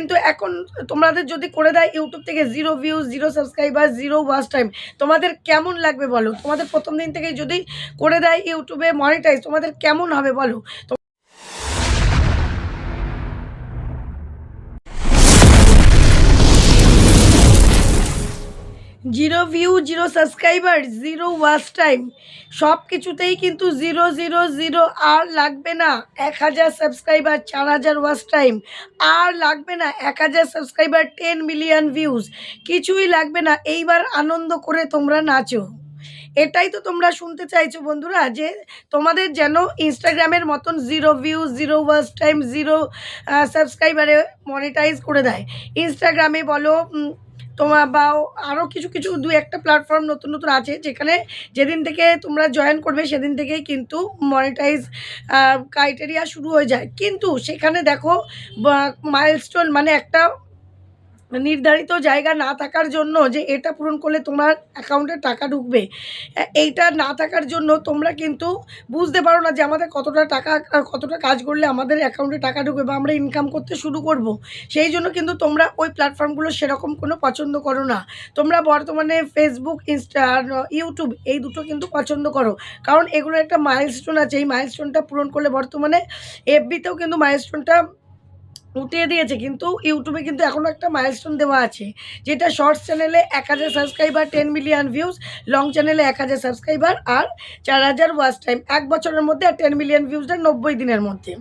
কিন্তু এখন তোমাদের যদি করে দেয় ইউটিউব থেকে 0 ভিউজ, 0 সাবস্ক্রাইবার, 0 ওয়াচ টাইম, তোমাদের কেমন লাগবে বলো? তোমাদের প্রথম দিন থেকেই যদি করে দেয় ইউটিউবে মনিটাইজ, তোমাদের কেমন হবে বলো? 0 ভিউ, 0 সাবস্ক্রাইবার, 0 ওয়াচ টাইম, সব কিছুতেই কিন্তু 0, 0, 0। আর লাগবে না 1000 সাবস্ক্রাইবার, 4000 ওয়াচ টাইম, আর লাগবে না 1000 সাবস্ক্রাইবার, 10 মিলিয়ন ভিউজ, কিছুই লাগবে না। এইবার আনন্দ করে তোমরা নাচো। এটাই তো তোমরা শুনতে চাইছো বন্ধুরা, যে তোমাদের যেন ইনস্টাগ্রামের মতন 0 ভিউজ, 0 ওয়াচ টাইম, 0 সাবস্ক্রাইবারে মনিটাইজ করে দেয়। ইনস্টাগ্রামে বলো, তোমার বা আরও কিছু কিছু দু একটা প্ল্যাটফর্ম নতুন নতুন আছে, যেখানে যেদিন থেকে তোমরা জয়েন করবে সেদিন থেকেই কিন্তু মনিটাইজ ক্রাইটেরিয়া শুরু হয়ে যায়। কিন্তু সেখানে দেখো মাইলস্টোন, মানে একটা নির্ধারিত জায়গা না থাকার জন্য, যে এটা পূরণ করলে তোমার অ্যাকাউন্টে টাকা ঢুকবে, এইটা না থাকার জন্য তোমরা কিন্তু বুঝতে পারো না যে আমাদের কতটা টাকা, কতটা কাজ করলে আমাদের অ্যাকাউন্টে টাকা ঢুকবে বা আমরা ইনকাম করতে শুরু করব। সেই জন্য কিন্তু তোমরা ওই প্ল্যাটফর্মগুলো সেরকম কোনো পছন্দ করো না। তোমরা বর্তমানে ফেসবুক, ইনস্টা আর ইউটিউব, এই দুটো কিন্তু পছন্দ করো, কারণ এগুলোর একটা মাইলস্টোন আছে। এই মাইলস্টোনটা পূরণ করলে, বর্তমানে এফবিতেও কিন্তু মাইলস্টোনটা উঠিয়ে দিয়েছে, কিন্তু ইউটিউবে কিন্তু এখনও একটা মাইলস্টোন দেওয়া আছে, যেটা শর্টস চ্যানেলে 1000 সাবস্ক্রাইবার, 10 মিলিয়ন ভিউজ, লং চ্যানেলে 1000 সাবস্ক্রাইবার আর 4000 ওয়াচ টাইম, 1 বছরের মধ্যে, আর 10 মিলিয়ন ভিউজটা 90 দিনের মধ্যে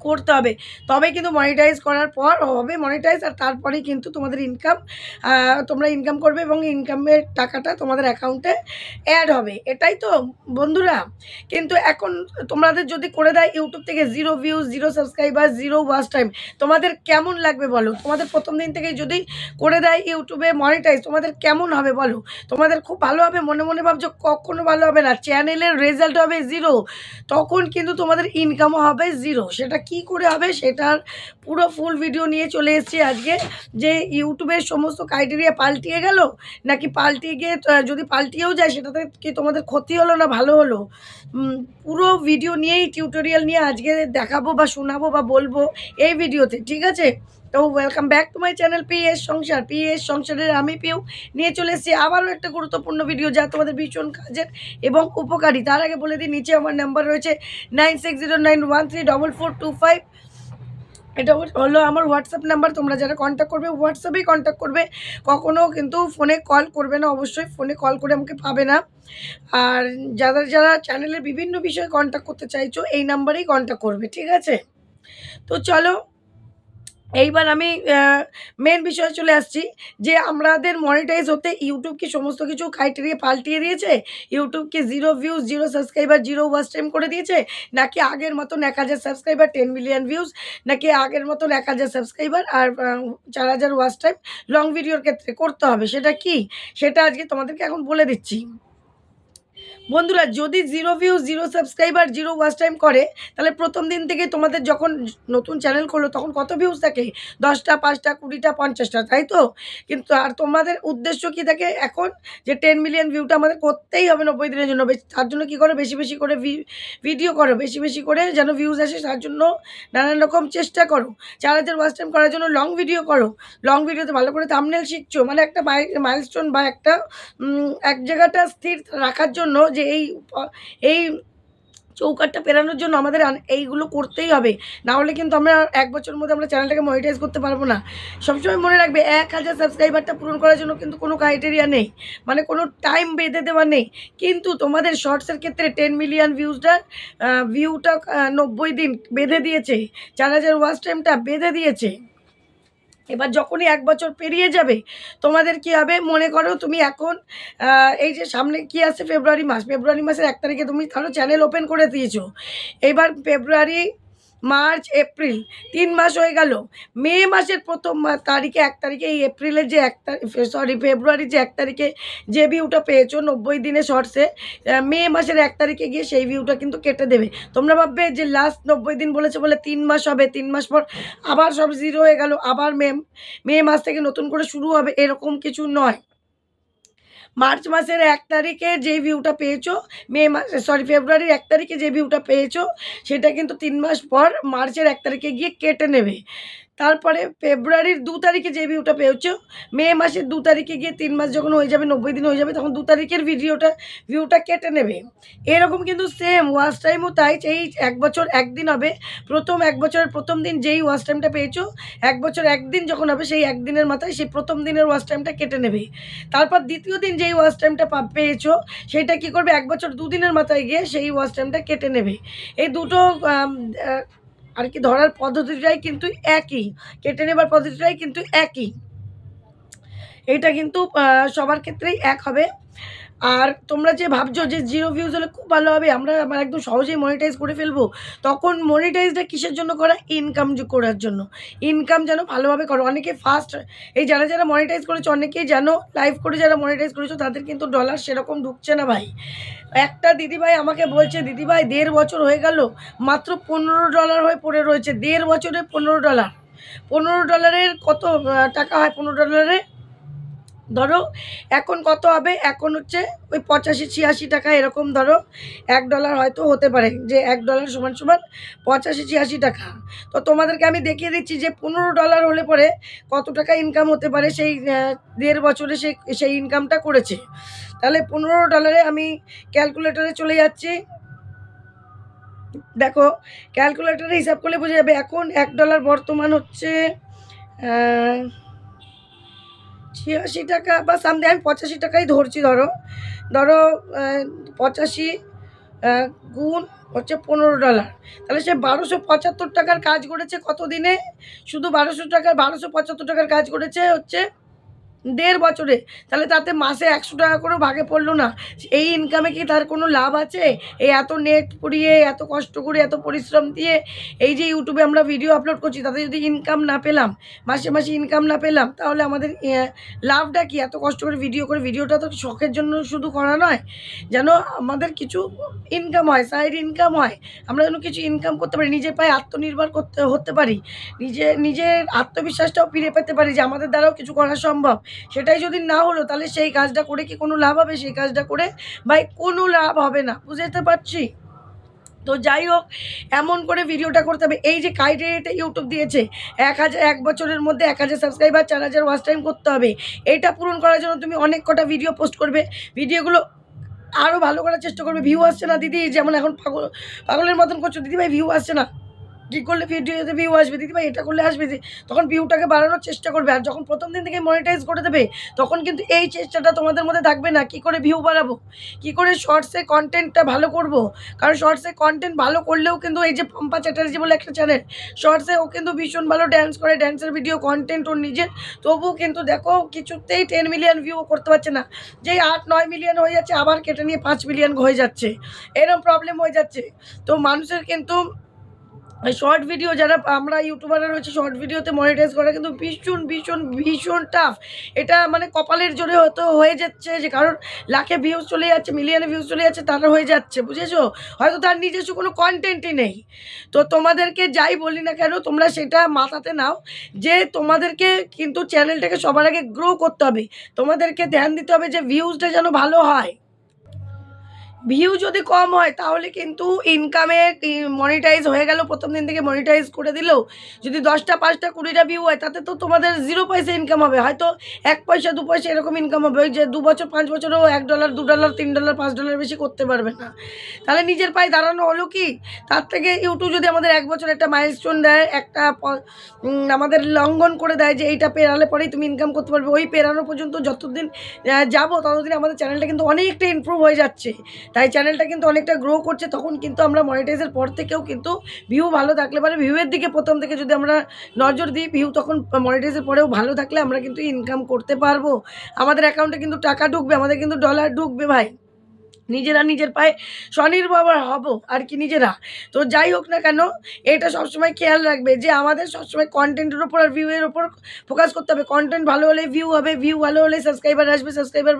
করতে হবে। তবে কিন্তু মনিটাইজ করার পর হবে মনিটাইজ, আর তারপরেই কিন্তু তোমাদের ইনকাম, তোমরা ইনকাম করবে এবং ইনকামের টাকাটা তোমাদের অ্যাকাউন্টে অ্যাড হবে। এটাই তো বন্ধুরা। কিন্তু এখন তোমাদের যদি করে দেয় ইউটিউব থেকে 0 ভিউজ, 0 সাবস্ক্রাইবার, 0 ওয়াচ টাইম, তোমাদের কেমন লাগবে বলো? তোমাদের প্রথম দিন থেকেই যদি করে দেয় ইউটিউবে মনিটাইজ, তোমাদের কেমন হবে বলো? তোমাদের খুব ভালো হবে? মনে মনে ভাবছো? কখনো ভালো হবে না। চ্যানেলের রেজাল্ট হবে 0, তখন কিন্তু তোমাদের ইনকামও হবে 0। সেটা কি করে হবে, সেটার পুরো ফুল ভিডিও নিয়ে চলে এসেছি আজকে, যে ইউটিউবের সমস্ত ক্রাইটেরিয়া পাল্টিয়ে গেল, নাকি পাল্টিয়ে গিয়ে যদি পাল্টিয়েও যায় সেটাতে কি তোমাদের ক্ষতি হলো না ভালো হলো, পুরো ভিডিও নিয়েই, টিউটোরিয়াল নিয়ে আজকে দেখাবো বা শোনাবো বা বলবো এই ভিডিওতে, ঠিক আছে? তো welcome back to my channel PS সংসার। পিএস সংসারের আমি পিউ নিয়ে চলে এসেছি আবারও একটা গুরুত্বপূর্ণ ভিডিও, যা তোমাদের ভীষণ কাজের এবং উপকারী। তার আগে বলে দিই, নিচে আমার নাম্বার রয়েছে 9609134425। এটা হলো আমার হোয়াটসঅ্যাপ নাম্বার। তোমরা যারা কন্ট্যাক্ট করবে হোয়াটসঅ্যাপেই কন্ট্যাক্ট করবে, কখনও কিন্তু ফোনে কল করবে না। অবশ্যই ফোনে কল করে আমাকে পাবে না। আর যারা যারা চ্যানেলের বিভিন্ন বিষয়ে কন্ট্যাক্ট করতে চাইছো, এই নাম্বারেই কন্ট্যাক্ট করবে, ঠিক আছে? তো চলো, এইবার আমি মেন বিষয়ে চলে আসছি, যে আমাদের মনিটাইজ হতে ইউটিউব কি সমস্ত কিছু ক্রাইটেরিয়া পাল্টিয়ে দিয়েছে? ইউটিউব কি 0 ভিউজ, 0 সাবস্ক্রাইবার, 0 ওয়াচ টাইম করে দিয়েছে? নাকি আগের মতন 1000 সাবস্ক্রাইবার, 10 মিলিয়ন ভিউজ, নাকি আগের মতন 1000 সাবস্ক্রাইবার আর 4000 ওয়াচ টাইম লং ভিডিওর ক্ষেত্রে করতে হবে? সেটা কি, সেটা আজকে তোমাদেরকে এখন বলে দিচ্ছি। বন্ধুরা, যদি 0 ভিউজ, 0 সাবস্ক্রাইবার, 0 ওয়াচ টাইম করে, তাহলে প্রথম দিন থেকে তোমাদের যখন নতুন চ্যানেল খোলো তখন কত ভিউজ থাকে? 10টা, 5টা, 20টা, 50টা, তাই তো? কিন্তু আর তোমাদের উদ্দেশ্য কী থাকে এখন? যে 10 মিলিয়ন ভিউটা আমাদের করতেই হবে 90 দিনের জন্য। তার জন্য কী করো? বেশি বেশি করে ভিডিও করো, বেশি বেশি করে যেন ভিউজ আসে, তার জন্য নানান রকম চেষ্টা করো। 4000 ওয়াচ টাইম করার জন্য লং ভিডিও করো। লং ভিডিওতে ভালো করে থাম্বনেল শিখছো, মানে একটা মাইলস্টোন বা একটা এক জায়গাটা স্থির রাখার জন্য, যে এই চৌকাঠটা পেরানোর জন্য আমাদের এইগুলো করতেই হবে। না হলে কিন্তু আমরা 1 বছরের মধ্যে আমরা চ্যানেলটাকে মনিটাইজ করতে পারবো না। সবসময় মনে রাখবে, 1000 সাবস্ক্রাইবারটা পূরণ করার জন্য কিন্তু কোনো ক্রাইটেরিয়া নেই, মানে কোনো টাইম বেঁধে দেওয়া নেই। কিন্তু তোমাদের শর্টসের ক্ষেত্রে 10 মিলিয়ন ভিউটা 90 দিন বেঁধে দিয়েছে, 4000 ওয়াচ টাইমটা বেঁধে দিয়েছে। এবার যখনই 1 বছর পেরিয়ে যাবে, তোমাদের কী হবে? মনে করো তুমি এখন এই যে সামনে কী আসছে, ফেব্রুয়ারি মাস। ফেব্রুয়ারি মাসের 1 তারিখে তুমি ধরো চ্যানেল ওপেন করে দিয়েছো। এবার ফেব্রুয়ারি, মার্চ, এপ্রিল, 3 মাস হয়ে গেল। মে মাসের প্রথম তারিখে, 1 তারিখে, এই এপ্রিলের যে 1 তারিখ, ফেব্রুয়ারির যে 1 তারিখে যে ভিউটা পেয়েছো 90 দিনে শর্টসে, মে মাসের 1 তারিখে গিয়ে সেই ভিউটা কিন্তু কেটে দেবে। তোমরা ভাববে যে লাস্ট 90 দিন বলেছে বলে 3 মাস হবে, 3 মাস পর আবার সব জিরো হয়ে গেল, আবার মে মাস থেকে নতুন করে শুরু হবে, এরকম কিছু নয়। মার্চ মাসের 1 তারিখে যে ভিউটা পেয়েছো, ফেব্রুয়ারির 1 তারিখে যে ভিউটা পেয়েছো, সেটা কিন্তু 3 মাস পর মার্চের 1 তারিখে গিয়ে কেটে নেবে। তারপরে ফেব্রুয়ারির 2 তারিখে যে ভিউটা পেয়েছো, মে মাসের 2 তারিখে গিয়ে 3 মাস যখন হয়ে যাবে, 90 দিন হয়ে যাবে, তখন 2 তারিখের ভিউটা কেটে নেবে। এরকম কিন্তু সেম ওয়াচ টাইমও তাই, এই 1 বছর 1 দিন হবে। প্রথম 1 বছরের প্রথম দিন যেই ওয়াচ টাইমটা পেয়েছো, 1 বছর 1 দিন যখন হবে, সেই 1 দিনের মাথায় সেই প্রথম দিনের ওয়াচ টাইমটা কেটে নেবে। তারপর দ্বিতীয় দিন যেই ওয়াচ টাইমটা পেয়েছো, সেইটা কী করবে, 1 বছর 2 দিনের মাথায় গিয়ে সেই ওয়াচ টাইমটা কেটে নেবে। এই দুটো আর কি ধরার পদ্ধতিটাই কিন্তু একই, কেটে নেবার পদ্ধতিটাই কিন্তু একই। এটা কিন্তু সবার ক্ষেত্রেই এক হবে। আর তোমরা যে ভাবছো যে 0 ভিউজ হলে খুব ভালো হবে, আমরা একদম সহজেই মনিটাইজ করে ফেলবো, তখন মনিটাইজটা কিসের জন্য করা? ইনকাম করার জন্য। ইনকাম যেন ভালোভাবে করো। অনেকে ফার্স্ট এই যারা মনিটাইজ করেছো, অনেকেই জানো লাইভ করে যারা মনিটাইজ করেছো, তাদের কিন্তু ডলার সেরকম ঢুকছে না ভাই। একটা দিদিভাই আমাকে বলছে, দিদিভাই 1.5 বছর হয়ে গেল, মাত্র $15 হয়ে পড়ে রয়েছে। 1.5 বছরে $15। $15 কত টাকা হয়? $15 ধরো এখন কত হবে, এখন হচ্ছে ওই 85-86 টাকা এরকম ধরো। $1 হয়তো হতে পারে যে $1 সমান 85-86 টাকা। তো তোমাদেরকে আমি দেখিয়ে দিচ্ছি যে $15 হলে পরে কত টাকা ইনকাম হতে পারে। সেই 1.5 বছরে সেই ইনকামটা করেছে। তাহলে $15 আমি ক্যালকুলেটরে চলে যাচ্ছি। দেখো ক্যালকুলেটরে হিসাব করলে বোঝা যাবে। এখন $1 বর্তমান হচ্ছে 86 টাকা বা সামথিং, আমি 85 টাকাই ধরছি। ধরো 85 গুণ হচ্ছে $15, তাহলে সে 1275 টাকার কাজ করেছে কত দিনে? শুধু 1275 টাকার কাজ করেছে হচ্ছে 1.5 বছরে। তাহলে তাতে মাসে 100 টাকা করেও ভাগে পড়লো না। এই ইনকামে কি তার কোনো লাভ আছে? এই এত নেট পুড়িয়ে, এত কষ্ট করে, এত পরিশ্রম দিয়ে এই যে ইউটিউবে আমরা ভিডিও আপলোড করছি, তাতে যদি ইনকাম না পেলাম, মাসে মাসে ইনকাম না পেলাম, তাহলে আমাদের লাভটা কি? এত কষ্ট করে ভিডিওটা তো শখের জন্য শুধু করা নয়, যেন আমাদের কিছু ইনকাম হয়, সাইড ইনকাম হয়, আমরা যেন কিছু ইনকাম করতে পারি, নিজের পায়ে আত্মনির্ভর হতে পারি, নিজের আত্মবিশ্বাসটাও ফিরে পেতে পারি যে আমাদের দ্বারাও কিছু করা সম্ভব। সেটাই যদি না হলো, তাহলে সেই কাজটা করে কি কোনো লাভ হবে? সেই কাজটা করে ভাই কোনো লাভ হবে না। বুঝতে পারছি তো? যাই হোক, এমন করে ভিডিওটা করতে হবে। এই যে ক্রাইটেরিয়াটা ইউটিউব দিয়েছে, 1 বছরের মধ্যে 1000 সাবস্ক্রাইবার, 4000 ওয়াচ টাইম করতে হবে। এইটা পূরণ করার জন্য তুমি অনেক কটা ভিডিও পোস্ট করবে, ভিডিওগুলো আরও ভালো করার চেষ্টা করবে। ভিউ আসছে না দিদি, যেমন এখন পাগলের মতন করছো, দিদিভাই ভিউ আসছে না, কী করলে ভিডিওতে ভিউ আসবে? দিদিভাই এটা করলে আসবে। তখন ভিউটাকে বাড়ানোর চেষ্টা করবে। আর যখন প্রথম দিন থেকে মনিটাইজ করে দেবে, তখন কিন্তু এই চেষ্টাটা তোমাদের মধ্যে থাকবে না। কী করে ভিউ বাড়াবো, কী করে শর্টসে কন্টেন্টটা ভালো করব। কারণ শর্টসে কন্টেন্ট ভালো করলেও কিন্তু এই যে পম্পা চ্যাটার্জি বলে একটা চ্যানেল, শর্টসে ও কিন্তু ভীষণ ভালো ড্যান্স করে, ড্যান্সের ভিডিও কন্টেন্ট ওর নিজের। তবুও কিন্তু দেখো কিছুতেই 10 মিলিয়ন ভিউ করতে পারছে না। যেই 8-9 মিলিয়ন হয়ে যাচ্ছে, আবার কেটে নিয়ে 5 মিলিয়ন হয়ে যাচ্ছে, এরকম প্রবলেম হয়ে যাচ্ছে। তো মানুষের কিন্তু শর্ট ভিডিও, যারা আমরা ইউটিউবাররা রয়েছে, শর্ট ভিডিওতে মনিটাইজ করা কিন্তু ভীষণ ভীষণ ভীষণ টাফ। এটা মানে কপালের জোরে হয়তো হয়ে যাচ্ছে, যে কারণ লাখে ভিউজ চলে যাচ্ছে, মিলিয়নে ভিউজ চলে যাচ্ছে, তারা হয়ে যাচ্ছে, বুঝেছো? হয়তো তার নিজস্ব কোনো কন্টেন্টই নেই। তো তোমাদেরকে যাই বলি না কেন, তোমরা সেটা মাথাতে নাও যে তোমাদেরকে কিন্তু চ্যানেলটাকে সবার আগে গ্রো করতে হবে। তোমাদেরকে ধ্যান দিতে হবে যে ভিউজটা যেন ভালো হয়। ভিউ যদি কম হয়, তাহলে কিন্তু ইনকামে মনিটাইজ হয়ে গেল, প্রথম দিন থেকে মনিটাইজ করে দিলেও যদি 10টা 5টা 20টা ভিউ হয়, তাতে তো তোমাদের 0 পয়সা ইনকাম হবে, হয়তো 1 পয়সা 2 পয়সা এরকম ইনকাম হবে। ওই যে 2 বছর 5 বছরেও $1 $2 $3 $5 বেশি করতে পারবে না। তাহলে নিজের পায়ে দাঁড়ানো হলো কি? তার থেকে ইউটিউব যদি আমাদের 1 বছর একটা মাইলস্টোন দেয়, একটা আমাদের লঙ্ঘন করে দেয় যে এইটা পেরালে পরেই তুমি ইনকাম করতে পারবে, ওই পেরানো পর্যন্ত যতদিন যাবো, ততদিন আমাদের চ্যানেলটা কিন্তু অনেকটা ইমপ্রুভ হয়ে যাচ্ছে। তাই চ্যানেলটা কিন্তু অনেকটা গ্রো করছে। তখন কিন্তু আমরা মনিটাইজের পর থেকেও কিন্তু ভিউ ভালো থাকলে, মানে ভিউয়ের দিকে প্রথম থেকে যদি আমরা নজর দিই, ভিউ তখন মনিটাইজের পরেও ভালো থাকলে আমরা কিন্তু ইনকাম করতে পারবো। আমাদের অ্যাকাউন্টে কিন্তু টাকা ঢুকবে, আমাদের কিন্তু ডলার ঢুকবে ভাই। নিজেরা নিজের পায়ে স্বনির্ভর হব আর কি নিজেরা। তো যাই হোক না কেন, এটা সবসময় খেয়াল রাখবে যে আমাদের সবসময় কন্টেন্টের ওপর আর ভিউয়ের ওপর ফোকাস করতে হবে। কন্টেন্ট ভালো হলে ভিউ হবে, ভিউ ভালো হলে সাবস্ক্রাইবার আসবে, সাবস্ক্রাইবার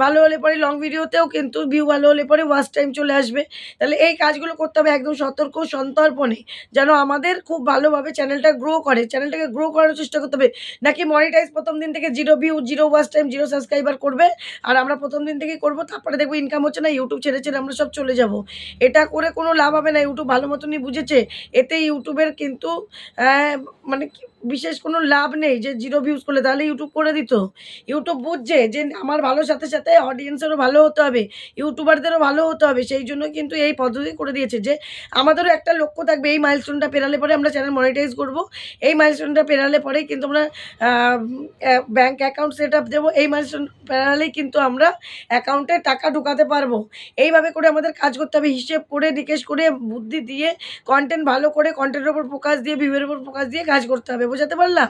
ভালো হলে পরে লং ভিডিওতেও কিন্তু ভিউ ভালো হলে পরে ওয়াচ টাইম চলে আসবে। তাহলে এই কাজগুলো করতে হবে একদম সতর্ক সন্তর্পণে, যেন আমাদের খুব ভালোভাবে চ্যানেলটা গ্রো করে। চ্যানেলটাকে গ্রো করার চেষ্টা করতে হবে। নাকি মনিটাইজ প্রথম দিন থেকে 0 ভিউ, 0 ওয়াচ টাইম, 0 সাবস্ক্রাইবার করবে, আর আমরা প্রথম দিন থেকেই করবো, তারপরে দেখবো ইনকাম হচ্ছে না, ইউটিউব ছেড়ে আমরা সব চলে যাব। এটা করে কোনো লাভ হবে না। ইউটিউব ভালো মতনই বুঝেছে, এতে ইউটিউবের কিন্তু মানে বিশেষ কোনো লাভ নেই যে 0 ভিউজ করলে, তাহলে ইউটিউব করে দিত। ইউটিউব বুঝছে যে আমার ভালোর সাথে, সাথে অডিয়েন্সেরও ভালো হতে হবে, ইউটিউবারদেরও ভালো হতে হবে। সেই জন্য কিন্তু এই পদ্ধতি করে দিয়েছে যে আমাদেরও একটা লক্ষ্য থাকবে, এই মাইলস্টোনটা পেরালে পরে আমরা চ্যানেল মনিটাইজ করব। এই মাইলস্টোনটা পেরালে পরেই কিন্তু আমরা ব্যাংক অ্যাকাউন্ট সেট আপ দেবো। এই মাইলস্টোন পেরালেই কিন্তু আমরা অ্যাকাউন্টে টাকা ঢোকাতে পারবো। এইভাবে করে আমাদের কাজ করতে হবে, হিসেব করে নিকেশ করে বুদ্ধি দিয়ে কন্টেন্ট ভালো করে কন্টেন্টের উপর ফোকাস দিয়ে ভিউয়ের উপর ফোকাস দিয়ে কাজ করতে হবে। বোঝাতে পারলাম?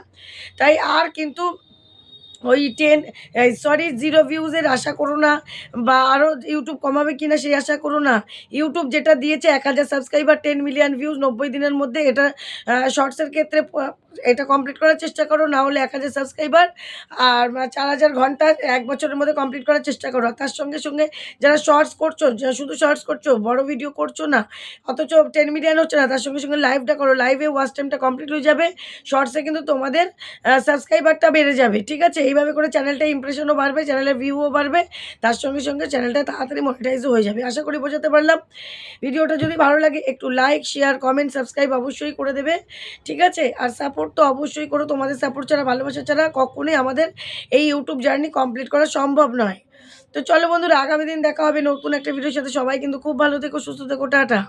তাই আর কিন্তু ওই 0 ভিউজের আশা করো না, বা আরও ইউটিউব কমাবে কিনা সেই আশা করো না। ইউটিউব যেটা দিয়েছে 1000 সাবস্ক্রাইবার 10 মিলিয়ন ভিউজ 90 দিনের মধ্যে, এটা শর্টসের ক্ষেত্রে এটা কমপ্লিট করার চেষ্টা করো, না হলে 1000 সাবস্ক্রাইবার আর 4000 ঘন্টা 1 বছরের মধ্যে কমপ্লিট করার চেষ্টা করো। তার সঙ্গে সঙ্গে যারা শর্টস করছো, শুধু শর্টস করছো, বড় ভিডিও করছো না, অথচ 10 মিলিয়ন হচ্ছে না, তার সঙ্গে সঙ্গে লাইভটা করো। লাইভে ওয়াচ টাইমটা কমপ্লিট হয়ে যাবে, শর্টসে কিন্তু তোমাদের সাবস্ক্রাইবারটা বেড়ে যাবে। ঠিক আছে? এইভাবে করে চ্যানেলটা ইমপ্রেশনও বাড়বে, চ্যানেলের ভিউও বাড়বে, তার সঙ্গে সঙ্গে চ্যানেলটা তাড়াতাড়ি মনিটাইজও হয়ে যাবে। আশা করি বোঝাতে পারলাম। ভিডিওটা যদি ভালো লাগে একটু লাইক, শেয়ার, কমেন্ট, সাবস্ক্রাইব অবশ্যই করে দেবে। ঠিক আছে? আর সাপোর্ট তো অবশ্যই করো। তোমাদের সাপোর্ট ছাড়া, ভালোবাসা ছাড়া কখনোই আমাদের এই ইউটিউব জার্নি কমপ্লিট করা সম্ভব নয়। তো চলো বন্ধুরা, আগামী দিন দেখা হবে নতুন একটা ভিডিওর সাথে। সবাই কিন্তু খুব ভালো থেকো, সুস্থ থেকো, টাটা।